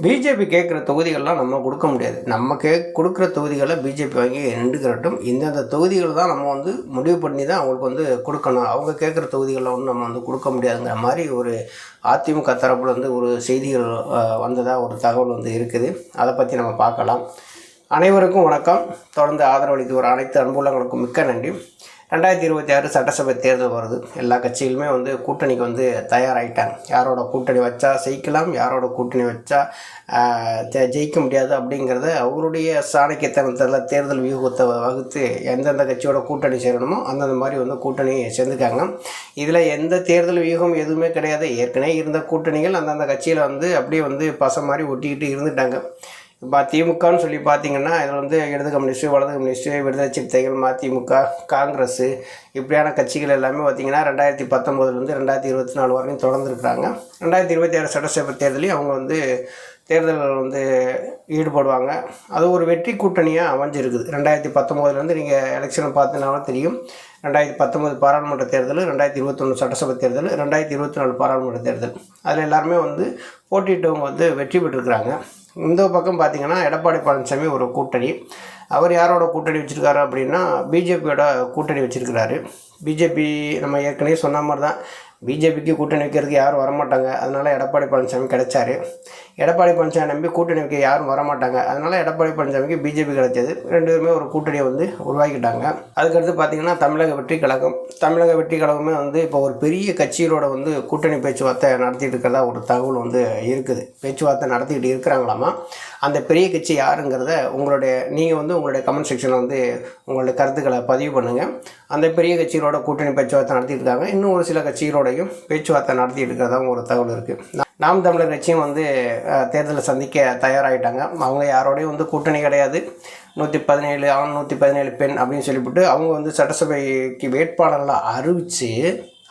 BJP கேட்குற தொகுதிகள்லாம் நம்ம கொடுக்க முடியாது. நம்ம கொடுக்குற தொகுதிகளை பிஜேபி வாங்கி நின்றுக்கிறட்டும். இந்தந்த தொகுதிகள் தான் நம்ம வந்து முடிவு பண்ணி தான் அவங்களுக்கு வந்து கொடுக்கணும். அவங்க கேட்குற தொகுதிகளில் வந்து நம்ம வந்து கொடுக்க முடியாதுங்கிற மாதிரி ஒரு அதிமுக தரப்பில் வந்து ஒரு செய்திகள் வந்ததாக ஒரு தகவல் வந்து இருக்குது. அதை பற்றி நம்ம பார்க்கலாம். அனைவருக்கும் வணக்கம். தொடர்ந்து ஆதரவளித்து வர அனைத்து அன்புள்ளங்களுக்கும் மிக்க நன்றி. 2026 சட்டசபை தேர்தல் வருது. எல்லா கட்சிகளுமே வந்து கூட்டணிக்கு வந்து தயாராகிட்டாங்க. யாரோட கூட்டணி வச்சா ஜெயிக்கலாம், யாரோட கூட்டணி வச்சா ஜெயிக்க முடியாது அப்படிங்கிறத அவருடைய சாணக்கியத்தனத்தில் தேர்தல் வியூகத்தை வகுத்து எந்தெந்த கட்சியோட கூட்டணி சேரணுமோ அந்தந்த மாதிரி வந்து கூட்டணி சேர்ந்துக்காங்க. இதில் எந்த தேர்தல் வியூகம் எதுவுமே கிடையாது. ஏற்கனவே இருந்த கூட்டணிகள் அந்தந்த கட்சியில் வந்து அப்படியே வந்து பசை மாதிரி ஒட்டிக்கிட்டு இருந்துட்டாங்க. இப்போ திமுகன்னு சொல்லி பார்த்தீங்கன்னா இதில் வந்து இடது கம்யூனிஸ்ட்டு, வலது கம்யூனிஸ்ட்டு, விடுதலை சிறுத்தைகள், மதிமுக, காங்கிரஸ் இப்படியான கட்சிகள் எல்லாமே பார்த்திங்கன்னா 2019 2024 வரையும் தொடர்ந்துருக்குறாங்க. 2026 சட்டசபை தேர்தலையும் அவங்க வந்து தேர்தலில் வந்து ஈடுபடுவாங்க. அது ஒரு வெற்றி கூட்டணியாக அமைஞ்சிருக்குது. 2019 நீங்கள் எலெக்ஷனை பார்த்தீங்கன்னாலும் தெரியும். 2019 பாராளுமன்ற தேர்தல், 2021 சட்டசபை தேர்தல், 2024 பாராளுமன்ற தேர்தல், அதில் எல்லாருமே வந்து போட்டியிட்டவங்க வந்து வெற்றி பெற்றிருக்கிறாங்க. இந்த பக்கம் பார்த்திங்கன்னா எடப்பாடி பழனிசாமி ஒரு கூட்டணி. அவர் யாரோட கூட்டணி வச்சுருக்காரு அப்படின்னா பிஜேபியோட கூட்டணி வச்சுருக்கிறாரு. பிஜேபி நம்ம ஏற்கனவே சொன்ன மாதிரி தான், பிஜேபிக்கு கூட்டணி வைக்கிறதுக்கு யாரும் வரமாட்டாங்க. அதனால் எடப்பாடி பழனிசாமி கிடைச்சார். எடப்பாடி பழனிசாமி நம்பி கூட்டணி வைக்க யாரும் வரமாட்டாங்க. அதனால் எடப்பாடி பழனிசாமிக்கு பிஜேபி கிடைச்சது. ரெண்டு பேருமே ஒரு கூட்டணியை வந்து உருவாக்கிட்டாங்க. அதுக்கடுத்து பார்த்திங்கன்னா தமிழக வெற்றி கழகமே வந்து இப்போ ஒரு பெரிய கட்சிகளோட வந்து கூட்டணி பேச்சுவார்த்தை நடத்திட்டு இருக்கிறதா ஒரு தகவல் வந்து இருக்குது. பேச்சுவார்த்தை நடத்திக்கிட்டு இருக்கிறாங்களாமா. அந்த பெரிய கட்சி யாருங்கிறத நீங்கள் வந்து உங்களுடைய கமெண்ட் செக்ஷனில் வந்து உங்களுடைய கருத்துக்களை பதிவு பண்ணுங்கள். அந்த பெரிய கட்சிகளோட கூட்டணி பேச்சுவார்த்தை நடத்திட்டு இருக்காங்க. இன்னும் ஒரு சில கட்சிகளோடையும் பேச்சுவார்த்தை நடத்திட்டு இருக்கிறதாவும் ஒரு தகவல் இருக்குது. நாம் தமிழர் கட்சியும் வந்து தேர்தலை சந்திக்க தயாராகிட்டாங்க. அவங்க யாரோடையும் வந்து கூட்டணி கிடையாது. 117 ஆண் 117 பெண் அப்படின்னு சொல்லிவிட்டு அவங்க வந்து சட்டசபைக்கு வேட்பாளர்லாம் அறிவித்து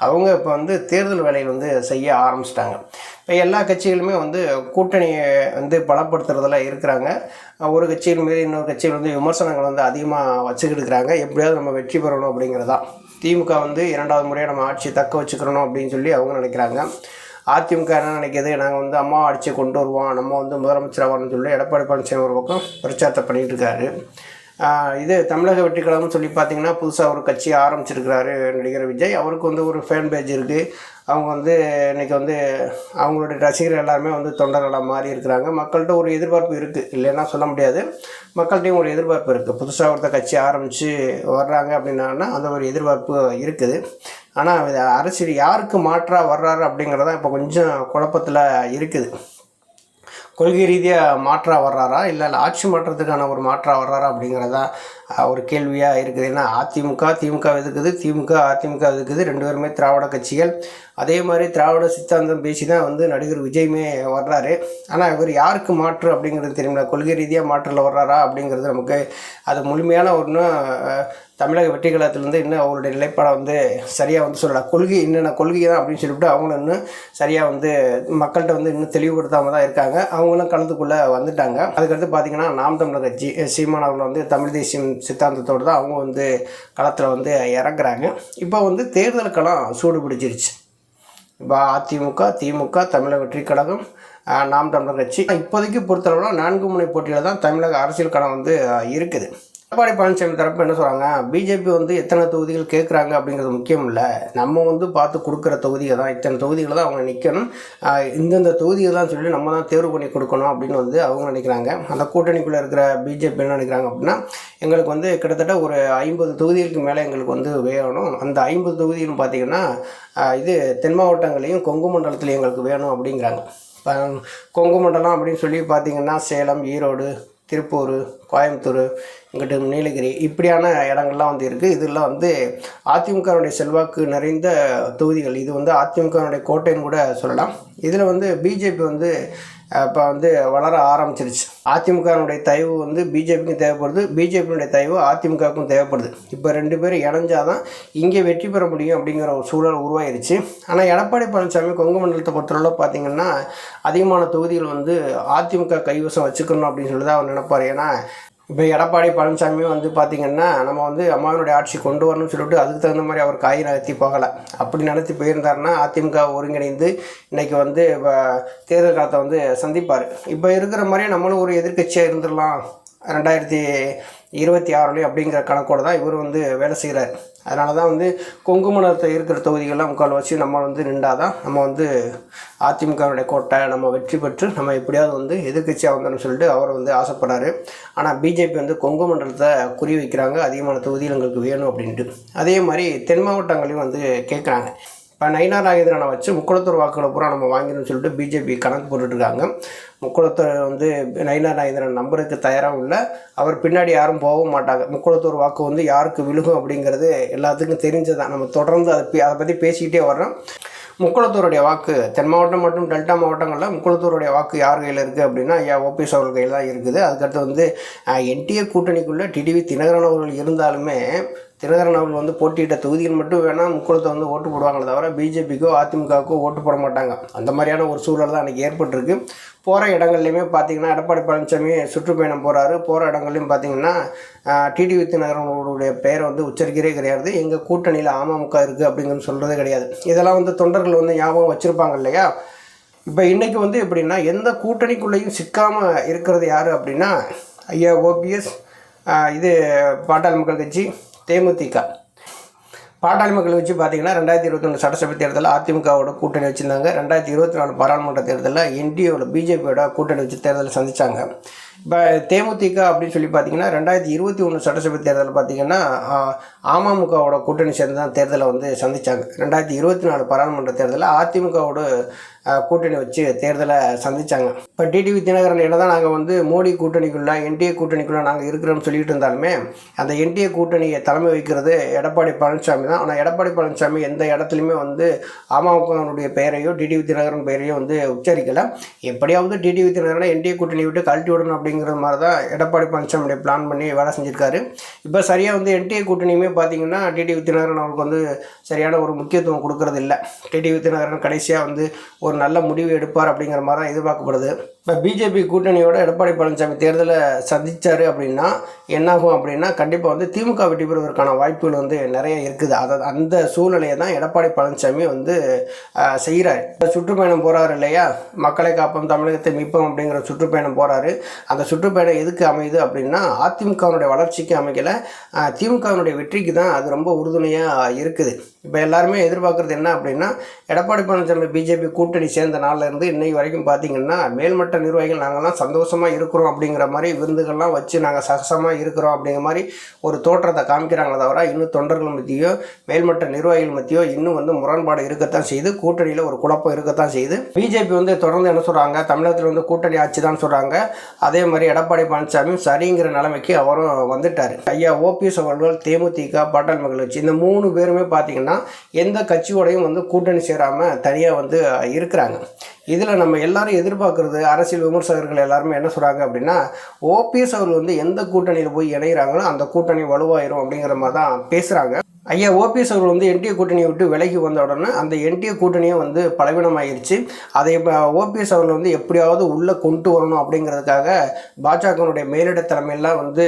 அவங்க இப்போ வந்து தேர்தல் வேலையை வந்து செய்ய ஆரம்பிச்சிட்டாங்க. இப்போ எல்லா கட்சிகளுமே வந்து கூட்டணியை வந்து பலப்படுத்துறதுல இருக்கிறாங்க. ஒரு கட்சியின் மீது இன்னொரு கட்சியில் வந்து விமர்சனங்கள் வந்து அதிகமாக வச்சுக்கிட்டு இருக்கிறாங்க. எப்படியாவது நம்ம வெற்றி பெறணும் அப்படிங்கிறதான். திமுக வந்து 2வது முறையாக நம்ம ஆட்சியை தக்க வச்சுக்கிறணும் அப்படின்னு சொல்லி அவங்க நினைக்கிறாங்க. அதிமுக என்ன நினைக்கிது, நாங்கள் வந்து அம்மா ஆட்சியை கொண்டு வருவோம், நம்ம வந்து முதலமைச்சராகணும்னு சொல்லி எடப்பாடி பழனிசாமி ஒரு பக்கம் பிரச்சாரத்தை பண்ணிகிட்டு இருக்காரு. இது தமிழக வெற்றி கழகம்னு சொல்லி பார்த்திங்கன்னா புதுசாக ஒரு கட்சி ஆரம்பிச்சிருக்கிறாரு நடிகர் விஜய். அவருக்கு வந்து ஒரு ஃபேன் பேஜ் இருக்குது. அவங்க வந்து இன்றைக்கி வந்து அவங்களுடைய ரசிகர்கள் எல்லாருமே வந்து தொண்டர்களாக மாறி இருக்கிறாங்க. மக்கள்கிட்ட ஒரு எதிர்பார்ப்பு இருக்குது, இல்லைன்னா சொல்ல முடியாது. மக்கள்கிட்டையும் ஒரு எதிர்பார்ப்பு இருக்குது. புதுசாக ஒருத்தர் கட்சி ஆரம்பித்து வர்றாங்க அப்படின்னா அந்த ஒரு எதிர்பார்ப்பு இருக்குது. ஆனால் அரசியல் யாருக்கு மாற்றாக வர்றாரு அப்படிங்கிறதான் இப்போ கொஞ்சம் குழப்பத்தில் இருக்குது. கொள்கை ரீதியாக மாற்றாக வர்றாரா இல்லை ஆட்சி மாற்றத்துக்கான ஒரு மாற்றாக வர்றாரா அப்படிங்கிறதான் ஒரு கேள்வியாக இருக்குது. ஏன்னா திமுக எதுக்குது, அதிமுக எதுக்குது. ரெண்டு பேருமே திராவிட கட்சிகள். அதே மாதிரி திராவிட சித்தாந்தம் பேசி தான் வந்து நடிகர் விஜயுமே வர்றாரு. ஆனால் இவர் யாருக்கு மாற்று அப்படிங்கிறது தெரியுமில்ல. கொள்கை ரீதியாக மாற்றில் வர்றாரா அப்படிங்கிறது நமக்கு அது முழுமையான ஒன்றும் தமிழக வெற்றி கழகத்திலேருந்து இன்னும் அவருடைய நிலைப்பாடை வந்து சரியாக வந்து சொல்லலாம். கொள்கை என்னென்ன கொள்கை தான் அப்படின்னு சொல்லிவிட்டு அவங்களும் இன்னும் சரியாக வந்து மக்கள்கிட்ட வந்து இன்னும் தெளிவுபடுத்தாமல் தான் இருக்காங்க. அவங்களும் கலந்துக்குள்ளே வந்துட்டாங்க. அதுக்கடுத்து பார்த்திங்கன்னா நாம் தமிழர் கட்சி சீமான் அவர்கள் வந்து தமிழ் தேசியம் சித்தாந்தத்தோடு தான் அவங்க வந்து களத்தில் வந்து இறங்குறாங்க. இப்போ வந்து தேர்தலுக்கெல்லாம் சூடு பிடிச்சிருச்சு. இப்போ அதிமுக, திமுக, தமிழக வெற்றி கழகம், நாம் தமிழர் கட்சி இப்போதைக்கு பொறுத்தளவுனா 4 முனை போட்டியில் தான் தமிழக அரசியல் களம் வந்து இருக்குது. எடப்பாடி பழனிசாமி தரப்பு என்ன சொல்கிறாங்க, பிஜேபி வந்து எத்தனை தொகுதிகள் கேட்குறாங்க அப்படிங்கிறது முக்கியம் இல்லை, நம்ம வந்து பார்த்து கொடுக்குற தொகுதிகள் தான், இத்தனை தொகுதிகளை தான் அவங்க நிற்கணும், இந்தந்த தொகுதிகள் தான் சொல்லி நம்ம தான் தேர்வு பண்ணி கொடுக்கணும் அப்படின்னு வந்து அவங்க நினைக்கிறாங்க. அந்த கூட்டணிக்குள்ளே இருக்கிற பிஜேபி என்ன நினைக்கிறாங்க அப்படின்னா, எங்களுக்கு வந்து கிட்டத்தட்ட ஒரு 50 தொகுதிகளுக்கு மேலே எங்களுக்கு வந்து வேணும். அந்த 50 தொகுதின்னு பார்த்திங்கன்னா இது தென் மாவட்டங்களையும் கொங்கு மண்டலத்துலையும் எங்களுக்கு வேணும் அப்படிங்கிறாங்க. கொங்கு மண்டலம் அப்படின்னு சொல்லி பார்த்திங்கன்னா சேலம், ஈரோடு, திருப்பூர், கோயம்புத்தூர், இங்கிட்டு நீலகிரி இப்படியான இடங்கள்லாம் வந்து இருக்குது. இதெல்லாம் வந்து அதிமுகவுடைய செல்வாக்கு நிறைந்த தொகுதிகள். இது வந்து அதிமுகவுடைய கோட்டைன்னு கூட சொல்லலாம். இதில் வந்து பிஜேபி வந்து இப்போ வந்து வளர ஆரம்பிச்சிருச்சு. அதிமுகவுடைய தயவு வந்து பிஜேபிக்கும் தேவைப்படுது, பிஜேபியினுடைய தயவு அதிமுகவுக்கும் தேவைப்படுது. இப்போ ரெண்டு பேரும் இணைஞ்சாதான் இங்கே வெற்றி பெற முடியும் அப்படிங்கிற ஒரு சூழல் உருவாயிருச்சு. ஆனால் எடப்பாடி பழனிசாமி கொங்கு மண்டலத்தை பொறுத்தளவு பார்த்திங்கன்னா அதிகமான தொகுதிகள் வந்து அதிமுக கைவசம் வச்சுக்கணும் அப்படின்னு சொல்லி தான் அவர் நினைப்பார். ஏன்னா இப்போ எடப்பாடி பழனிசாமி வந்து பார்த்திங்கன்னா நம்ம வந்து அம்மாவினுடைய ஆட்சி கொண்டு வரணும்னு சொல்லிட்டு அதுக்கு தகுந்த மாதிரி அவர் காய் நகர்த்தி போகலை. அப்படி நடத்தி போயிருந்தாருன்னா அதிமுக ஒருங்கிணைந்து இன்றைக்கி வந்து தேர்தல் காலத்தை வந்து சந்திப்பார். இப்போ இருக்கிற மாதிரியே நம்மளும் ஒரு எதிர்க்கட்சியாக இருந்துடலாம் 2026 அப்படிங்கிற கணக்கோடு தான் இவர் வந்து வேலை செய்கிறார். அதனால தான் வந்து கொங்கு மண்டலத்தை இருக்கிற தொகுதிகள்லாம் முக்கால் வச்சு நம்ம வந்து நின்றால் தான் நம்ம வந்து அதிமுகவுடைய கோட்டை நம்ம வெற்றி பெற்று நம்ம எப்படியாவது வந்து எதிர்க்கட்சியாக வந்தோம்னு சொல்லிட்டு அவர் வந்து ஆசைப்படுறாரு. ஆனால் பிஜேபி வந்து கொங்கு மண்டலத்தை குறி வைக்கிறாங்க, அதிகமான தொகுதிகள் எங்களுக்கு வேணும் அப்படின்ட்டு. அதே மாதிரி தென் மாவட்டங்களையும் வந்து கேட்குறாங்க. இப்போ நயினார் நாகேந்திரனை வச்சு முக்குளத்தூர் வாக்குகளை பூரா நம்ம வாங்கிடணும்னு சொல்லிட்டு பிஜேபி கணக்கு போட்டுட்ருக்காங்க. முக்குளத்தூர் வந்து நயினார் நாகேந்திரன் நம்பருக்கு தயாராகவும் இல்லை, அவர் பின்னாடி யாரும் போகவும் மாட்டாங்க. முக்குளத்தூர் வாக்கு வந்து யாருக்கு விழுகும் அப்படிங்கிறது எல்லாத்துக்கும் தெரிஞ்சதான். நம்ம தொடர்ந்து அதை பற்றி பேசிக்கிட்டே வர்றோம். முக்குளத்தூருடைய வாக்கு தென் மாவட்டம் மற்றும் டெல்டா மாவட்டங்களில் முக்குளத்தூருடைய வாக்கு யார் கையில் இருக்குது அப்படின்னா ஐயா ஓபிஎஸ் அவர்கள் கையில் தான் இருக்குது. அதுக்கடுத்து வந்து என்டிஏ கூட்டணிக்குள்ளே டிடிவி தினகரன் அவர்கள் இருந்தாலுமே தினகரன் அவர்கள் வந்து போட்டியிட்ட தொகுதிகள் மட்டும் வேணால் முக்குளத்தை வந்து ஓட்டு போடுவாங்களே தவிர பிஜேபிக்கோ அதிமுகவுக்கோ ஓட்டு போட மாட்டாங்க. அந்த மாதிரியான ஒரு சூழல் தான் அன்றைக்கி ஏற்பட்டிருக்கு. போகிற இடங்கள்லையுமே பார்த்திங்கன்னா எடப்பாடி பழனிசாமி சுற்றுப்பயணம் போகிறாரு. போகிற இடங்கள்லையும் பார்த்திங்கன்னா டிடிவி தினகரன் அவர்களுடைய பெயரை வந்து உச்சரிக்கிறே கிடையாது. எங்கள் கூட்டணியில் அமமுக இருக்குது அப்படிங்கிறது சொல்கிறதே கிடையாது. இதெல்லாம் வந்து தொண்டர்கள் வந்து ஞாபகம் வச்சுருப்பாங்க இல்லையா. இப்போ இன்றைக்கி வந்து எப்படின்னா எந்த கூட்டணிக்குள்ளேயும் சிக்காமல் இருக்கிறது யார் அப்படின்னா ஐயா ஓபிஎஸ், இது பாட்டாளி மக்கள் கட்சி, தேமுதிக. பாட்டாளி மக்கள் வச்சு பார்த்திங்கன்னா 2021 சட்டசபை தேர்தலில் அதிமுகவோட கூட்டணி வச்சுருந்தாங்க. 2024 பாராளுமன்ற தேர்தலில் என்டிஏவோட பிஜேபியோட கூட்டணி வச்சு தேர்தலை சந்தித்தாங்க. இப்போ தேமுதிக அப்படின்னு சொல்லி பார்த்திங்கன்னா 2021 சட்டசபை தேர்தலில் பார்த்திங்கன்னா அமமுகவோட கூட்டணி சேர்ந்து தான் தேர்தலை வந்து சந்தித்தாங்க. 2024 பாராளுமன்ற தேர்தலில் அதிமுகவோட கூட்டணி வச்சு தேர்தலை சந்தித்தாங்க. இப்போ டிடிவி தினகரன் என்ன தான் நாங்கள் வந்து மோடி கூட்டணிக்குள்ளே என்டிஏ கூட்டணிக்குள்ளே நாங்கள் இருக்கிறோம்னு சொல்லிட்டு இருந்தாலுமே அந்த என்டிஏ கூட்டணியை தலைமை வைக்கிறது எடப்பாடி பழனிசாமி தான். ஆனால் எடப்பாடி பழனிசாமி எந்த இடத்துலையுமே வந்து அமமுகனுடைய பெயரையோ டிடிவி தினகரன் பெயரையோ வந்து உச்சரிக்கலை. எப்படியாவது டிடிவி தினகரனை என்டிஏ கூட்டணி விட்டு கழட்டி விடணும் அப்படிங்கிற மாதிரி தான் எடப்பாடி பழனிசாமியுடைய பிளான் பண்ணி வேலை செஞ்சுருக்காரு. இப்போ சரியாக வந்து என்டிஏ கூட்டணியுமே பார்த்திங்கன்னா டிடிவி தினகரன் அவருக்கு வந்து சரியான ஒரு முக்கியத்துவம் கொடுக்கறது இல்லை. டிடிவி தினகரன் கடைசியாக வந்து ஒரு நல்ல முடிவு எடுப்பார் அப்படிங்கிற மாதிரி தான் எதிர்பார்க்கப்படுது. இப்போ பிஜேபி கூட்டணியோட எடப்பாடி பழனிசாமி தேர்தலை சந்தித்தார் அப்படின்னா என்னாகும் அப்படின்னா கண்டிப்பாக வந்து திமுக வெற்றி பெறுவதற்கான வாய்ப்புகள் வந்து நிறைய இருக்குது. அந்த சூழ்நிலையை தான் எடப்பாடி பழனிசாமி வந்து செய்கிறார். சுற்றுப்பயணம் போகிறாரு இல்லையா, மக்களை காப்போம் தமிழகத்தை மீட்போம் அப்படிங்கிற சுற்றுப்பயணம் போகிறாரு. அந்த சுற்றுப்பயணம் எதுக்கு அமையுது அப்படின்னா அதிமுகவினுடைய வளர்ச்சிக்கு அமைக்கலை, திமுகவினுடைய வெற்றிக்கு தான் அது ரொம்ப உறுதுணையாக இருக்குது. இப்போ எல்லாருமே எதிர்பார்க்குறது என்ன அப்படின்னா எடப்பாடி பழனிசாமி பிஜேபி கூட்டணி சேர்ந்த நாள்லேருந்து இன்னைக்கு வரைக்கும் பார்த்திங்கன்னா மேல்மட்ட நிர்வாகிகள் நாங்கள்லாம் சந்தோஷமாக இருக்கிறோம் அப்படிங்கிற மாதிரி விருந்துகள்லாம் வச்சு நாங்கள் சகசமாக இருக்கிறோம் அப்படிங்கிற மாதிரி ஒரு தோற்றத்தை காமிக்கிறாங்களே தவிர இன்னும் தொண்டர்கள் மத்தியோ மேல்மட்ட நிர்வாகிகள் மத்தியோ இன்னும் வந்து முரண்பாடு இருக்கத்தான் செய்யுது. கூட்டணியில் ஒரு குழப்பம் இருக்கத்தான் செய்யுது. பிஜேபி வந்து தொடர்ந்து என்ன சொல்கிறாங்க, தமிழகத்தில் வந்து கூட்டணி ஆட்சி தான் சொல்கிறாங்க. அதே மாதிரி எடப்பாடி பழனிசாமி சரிங்கிற நிலைமைக்கு அவரும் வந்துட்டார். ஐயா ஓபிஎஸ் அவர்கள், தேமுதிக, பாட்டாளி மக்கள் கட்சி, இந்த 3 பேருமே பார்த்திங்கன்னா எந்த கட்சியோடையும் வந்து கூட்டணி சேராமல் தனியாக வந்து இருக்கிறாங்க. இதில் நம்ம எல்லாரும் எதிர்பார்க்குறது அரசியல் விமர்சகர்கள் எல்லாருமே என்ன சொல்கிறாங்க அப்படின்னா ஓபிஎஸ் அவர்கள் வந்து எந்த கூட்டணியில் போய் இணைகிறாங்களோ அந்த கூட்டணி வலுவாயிரும் அப்படிங்கிற மாதிரி தான் பேசுகிறாங்க. ஐயா ஓபிஎஸ் அவர்கள் வந்து என்டிஏ கூட்டணியை விட்டு விலகி வந்த உடனே அந்த என்டிஏ கூட்டணியை வந்து பலவீனமாயிருச்சு. அதை இப்போ ஓபிஎஸ் அவர்கள் வந்து எப்படியாவது உள்ளே கொண்டு வரணும் அப்படிங்கிறதுக்காக பாஜகனுடைய மேலிட தலைமையெல்லாம் வந்து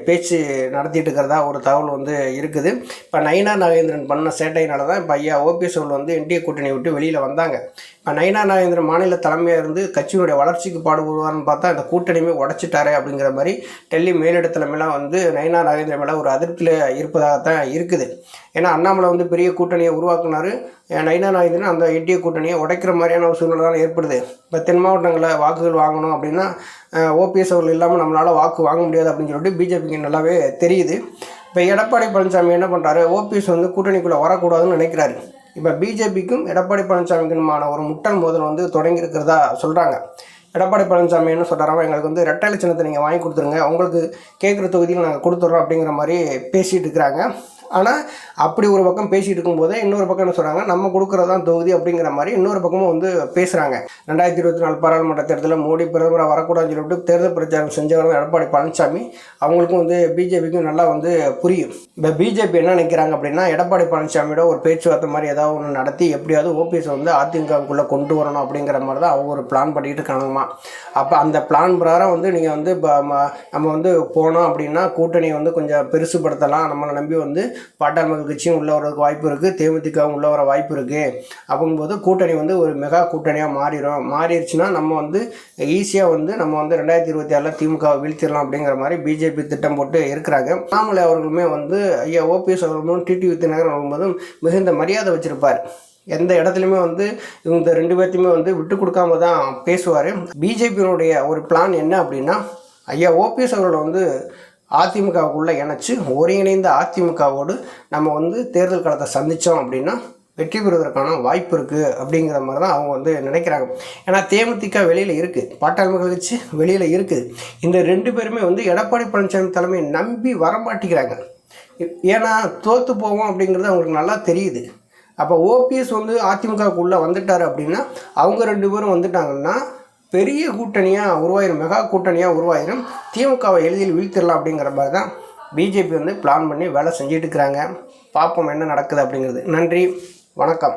பேச்சு நடத்திட்டு இருக்கிறதா ஒரு தகவல் வந்து இருக்குது. இப்போ நயினார் நாகேந்திரன் பண்ண சேட்டையினால தான் இப்போ ஐயா ஓபிஎஸ் அவர்கள் வந்து என்டிஏ கூட்டணியை விட்டு வெளியில் வந்தாங்க. இப்போ நயினார் நாகேந்திரன் மாநில தலைமையாக இருந்து கட்சியினுடைய வளர்ச்சிக்கு பாடுபடுவார்னு பார்த்தா அந்த கூட்டணியுமே உடச்சிட்டாரே அப்படிங்கிற மாதிரி டெல்லி மேலிட தலைமையெல்லாம் வந்து நயினார் நாகேந்திரன் மேலே ஒரு அதிருப்தியில் இருப்பதாகத்தான் இருக்குது. ஏன்னா அண்ணாமலை வந்து பெரிய கூட்டணியை உருவாக்குனார். நயினார் நாகேந்திரன் அந்த என்டிஏ கூட்டணியை உடைக்கிற மாதிரியான ஒரு சூழ்நிலை தான் ஏற்படுது. இப்போ தென் மாவட்டங்களில் வாக்குகள் வாங்கணும் அப்படின்னா ஓபிஎஸ் அவர்கள் இல்லாமல் நம்மளால் வாக்கு வாங்க முடியாது அப்படின்னு சொல்லிட்டு பிஜேபிக்கு நல்லாவே தெரியுது. இப்போ எடப்பாடி பழனிசாமி என்ன பண்ணுறாரு, ஓபிஎஸ் வந்து கூட்டணிக்குள்ளே வரக்கூடாதுன்னு நினைக்கிறாரு. இப்போ பிஜேபிக்கும் எடப்பாடி பழனிசாமிக்குமான ஒரு முட்டல் மோதல் வந்து தொடங்கியிருக்கிறதா சொல்கிறாங்க. எடப்பாடி பழனிசாமி என்ன சொல்கிறாரோ, எங்களுக்கு வந்து ரெட்டை சின்னத்தை நீங்கள் வாங்கி கொடுத்துருங்க, உங்களுக்கு கேட்குற தொகுதியில் நாங்கள் கொடுத்துட்றோம் அப்படிங்கிற மாதிரி பேசிகிட்டு இருக்கிறாங்க. ஆனால் அப்படி ஒரு பக்கம் பேசிகிட்டு இருக்கும்போதே இன்னொரு பக்கம் என்ன சொல்கிறாங்க, நம்ம கொடுக்குறதான் தொகுதி அப்படிங்கிற மாதிரி இன்னொரு பக்கமும் வந்து பேசுகிறாங்க. 2024 பாராளுமன்ற தேர்தலில் மோடி பிரதமராக வரக்கூடாதுன்னு சொல்லிட்டு தேர்தல் பிரச்சாரம் செஞ்சவர் எடப்பாடி பழனிசாமி. அவங்களுக்கும் வந்து பிஜேபிக்கும் நல்லா வந்து புரியும். இப்போ பிஜேபி என்ன நினைக்கிறாங்க அப்படின்னா, எடப்பாடி பழனிசாமியோட ஒரு பேச்சுவார்த்தை மாதிரி ஏதாவது ஒன்று நடத்தி எப்படியாவது ஓபிஎஸ் வந்து அதிமுகவுக்குள்ளே கொண்டு வரணும் அப்படிங்கிற மாதிரி தான் அவங்க ஒரு பிளான் பண்ணிட்டு இருக்காங்கம்மா. அப்போ அந்த பிளான் பிரகாரம் வந்து நீங்கள் வந்து நம்ம வந்து போனோம் அப்படின்னா கூட்டணி வந்து கொஞ்சம் பெருசுப்படுத்தலாம், நம்மளை நம்பி வந்து பாட்டாளி மக்கள் கட்சியும் உள்ள வரதுக்கு வாய்ப்பு இருக்குது, தேமுதிகவும் உள்ள வர வாய்ப்பு இருக்குது. அப்படிங்கும்போது கூட்டணி வந்து ஒரு மெகா கூட்டணியாக மாறிடுச்சுன்னா நம்ம வந்து ஈஸியாக வந்து நம்ம வந்து 2026 திமுகவை வீழ்த்திடலாம் அப்படிங்கிற மாதிரி பிஜேபி திட்டம் போட்டு இருக்கிறாங்க. அண்ணாமலை அவர்களுமே வந்து ஐயா ஓபிஎஸ் அவர்களும் டிடிவி தினகரன் வரும்போதும் மிகுந்த மரியாதை வச்சுருப்பார். எந்த இடத்துலையுமே வந்து இவங்க 2 பேர்த்தையுமே வந்து விட்டு கொடுக்காம தான் பேசுவார். பிஜேபியினுடைய ஒரு பிளான் என்ன அப்படின்னா, ஐயா ஓபிஎஸ் அவர்களை வந்து அதிமுகவுக்குள்ளே இணைச்சி ஒருங்கிணைந்த அதிமுகவோடு நம்ம வந்து தேர்தல் காலத்தை சந்தித்தோம் அப்படின்னா வெற்றி பெறுவதற்கான வாய்ப்பு இருக்குது அப்படிங்கிற மாதிரி தான் அவங்க வந்து நினைக்கிறாங்க. ஏன்னா தேமுதிக வெளியில் இருக்குது, பாட்டாளி மக்கள் கட்சி வெளியில் இருக்குது. இந்த 2 பேருமே வந்து எடப்பாடி பழனிசாமி தலைமையை நம்பி வரமாட்டேங்கிறாங்க. ஏன்னா தோற்று போவோம் அப்படிங்கிறது அவங்களுக்கு நல்லா தெரியுது. அப்போ ஓபிஎஸ் வந்து அதிமுகவுக்குள்ளே வந்துட்டார் அப்படின்னா அவங்க 2 பேரும் வந்துட்டாங்கன்னா பெரிய கூட்டணியாக உருவாயிரும், மெகா கூட்டணியாக உருவாயிரும். திமுகவை எளிதில் வீழ்த்திடலாம் அப்படிங்கிற மாதிரி தான் பிஜேபி வந்து பிளான் பண்ணி வேலை செஞ்சுட்டு இருக்கிறாங்க. பார்ப்போம் என்ன நடக்குது அப்படிங்கிறது. நன்றி, வணக்கம்.